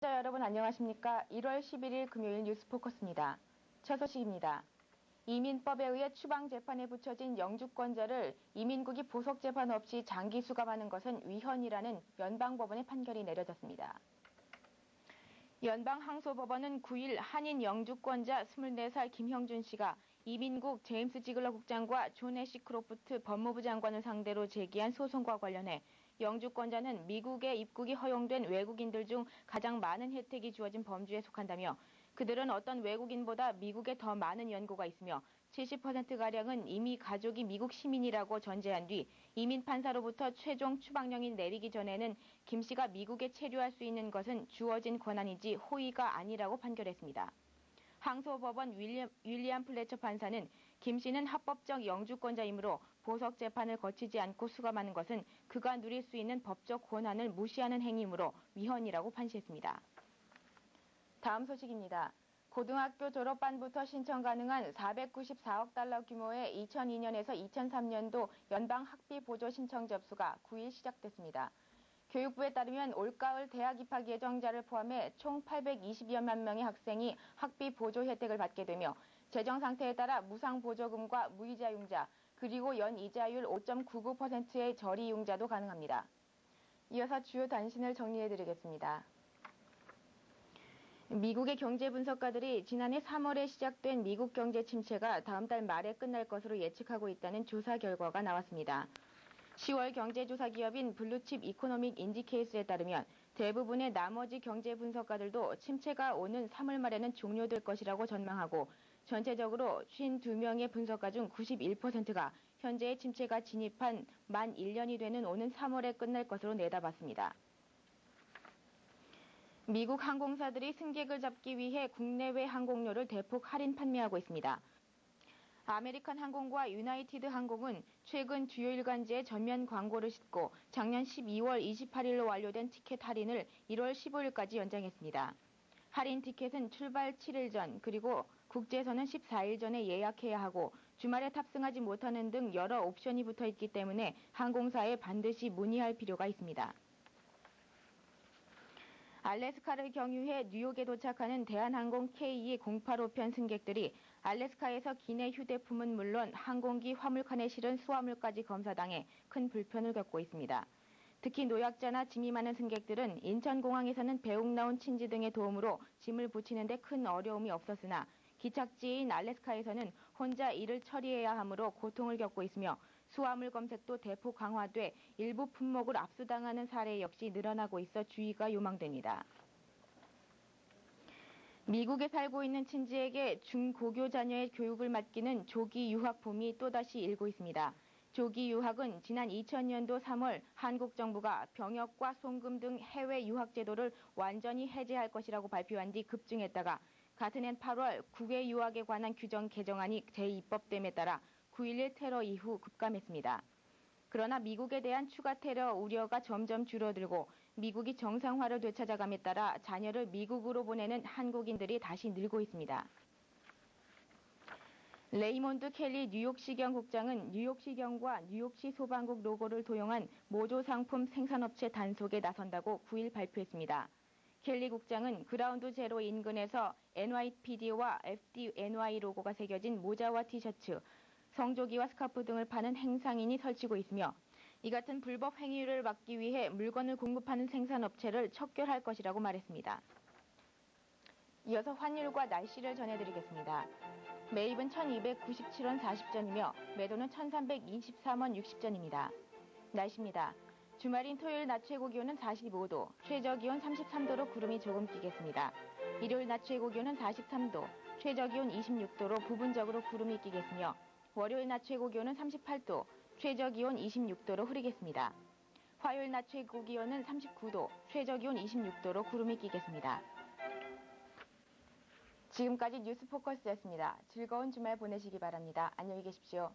청취자 여러분 안녕하십니까? 1월 11일 금요일 뉴스포커스입니다. 첫 소식입니다. 이민법에 의해 추방재판에 붙여진 영주권자를 이민국이 보석재판 없이 장기 수감하는 것은 위헌이라는 연방법원의 판결이 내려졌습니다. 연방항소법원은 9일 한인 영주권자 24살 김형준 씨가 이민국 제임스 지글러 국장과 존 애시크로프트 법무부 장관을 상대로 제기한 소송과 관련해 영주권자는 미국에 입국이 허용된 외국인들 중 가장 많은 혜택이 주어진 범주에 속한다며 그들은 어떤 외국인보다 미국에 더 많은 연고가 있으며 70%가량은 이미 가족이 미국 시민이라고 전제한 뒤 이민 판사로부터 최종 추방령이 내리기 전에는 김 씨가 미국에 체류할 수 있는 것은 주어진 권한이지 호의가 아니라고 판결했습니다. 항소법원 윌리엄 플래처 판사는 김 씨는 합법적 영주권자이므로 보석 재판을 거치지 않고 수감하는 것은 그가 누릴 수 있는 법적 권한을 무시하는 행위이므로 위헌이라고 판시했습니다. 다음 소식입니다. 고등학교 졸업반부터 신청 가능한 494억 달러 규모의 2002년에서 2003년도 연방 학비 보조 신청 접수가 9일 시작됐습니다. 교육부에 따르면 올가을 대학 입학 예정자를 포함해 총 820여만 명의 학생이 학비 보조 혜택을 받게 되며 재정 상태에 따라 무상 보조금과 무이자 융자 그리고 연이자율 5.99%의 저리 융자도 가능합니다. 이어서 주요 단신을 정리해드리겠습니다. 미국의 경제 분석가들이 지난해 3월에 시작된 미국 경제 침체가 다음 달 말에 끝날 것으로 예측하고 있다는 조사 결과가 나왔습니다. 10월 경제조사 기업인 블루칩 이코노믹 인디케이터에 따르면 대부분의 나머지 경제 분석가들도 침체가 오는 3월 말에는 종료될 것이라고 전망하고 전체적으로 52명의 분석가 중 91%가 현재의 침체가 진입한 만 1년이 되는 오는 3월에 끝날 것으로 내다봤습니다. 미국 항공사들이 승객을 잡기 위해 국내외 항공료를 대폭 할인 판매하고 있습니다. 아메리칸 항공과 유나이티드 항공은 최근 주요 일간지에 전면 광고를 싣고 작년 12월 28일로 완료된 티켓 할인을 1월 15일까지 연장했습니다. 할인 티켓은 출발 7일 전 그리고 국제선은 14일 전에 예약해야 하고 주말에 탑승하지 못하는 등 여러 옵션이 붙어 있기 때문에 항공사에 반드시 문의할 필요가 있습니다. 알래스카를 경유해 뉴욕에 도착하는 대한항공 KE085편 승객들이 알래스카에서 기내 휴대품은 물론 항공기 화물칸에 실은 수화물까지 검사당해 큰 불편을 겪고 있습니다. 특히 노약자나 짐이 많은 승객들은 인천공항에서는 배웅 나온 친지 등의 도움으로 짐을 붙이는 데 큰 어려움이 없었으나 기착지인 알래스카에서는 혼자 일을 처리해야 하므로 고통을 겪고 있으며 수화물 검색도 대폭 강화돼 일부 품목을 압수당하는 사례 역시 늘어나고 있어 주의가 요망됩니다. 미국에 살고 있는 친지에게 중고교 자녀의 교육을 맡기는 조기 유학 붐이 또다시 일고 있습니다. 조기 유학은 지난 2000년도 3월 한국 정부가 병역과 송금 등 해외 유학 제도를 완전히 해제할 것이라고 발표한 뒤 급증했다가 같은 해 8월 국외 유학에 관한 규정 개정안이 재입법됨에 따라 9.11 테러 이후 급감했습니다. 그러나 미국에 대한 추가 테러 우려가 점점 줄어들고 미국이 정상화를 되찾아감에 따라 자녀를 미국으로 보내는 한국인들이 다시 늘고 있습니다. 레이몬드 켈리 뉴욕시경 국장은 뉴욕시경과 뉴욕시 소방국 로고를 도용한 모조 상품 생산업체 단속에 나선다고 9일 발표했습니다. 켈리 국장은 그라운드 제로 인근에서 NYPD와 FDNY 로고가 새겨진 모자와 티셔츠, 성조기와 스카프 등을 파는 행상인이 설치고 있으며 이 같은 불법 행위를 막기 위해 물건을 공급하는 생산업체를 척결할 것이라고 말했습니다. 이어서 환율과 날씨를 전해드리겠습니다. 매입은 1297원 40전이며 매도는 1323원 60전입니다. 날씨입니다. 주말인 토요일 낮 최고 기온은 45도, 최저 기온 33도로 구름이 조금 끼겠습니다. 일요일 낮 최고 기온은 43도, 최저 기온 26도로 부분적으로 구름이 끼겠으며 월요일 낮 최고 기온은 38도, 최저 기온 26도로 흐리겠습니다. 화요일 낮 최고 기온은 39도, 최저 기온 26도로 구름이 끼겠습니다. 지금까지 뉴스포커스였습니다. 즐거운 주말 보내시기 바랍니다. 안녕히 계십시오.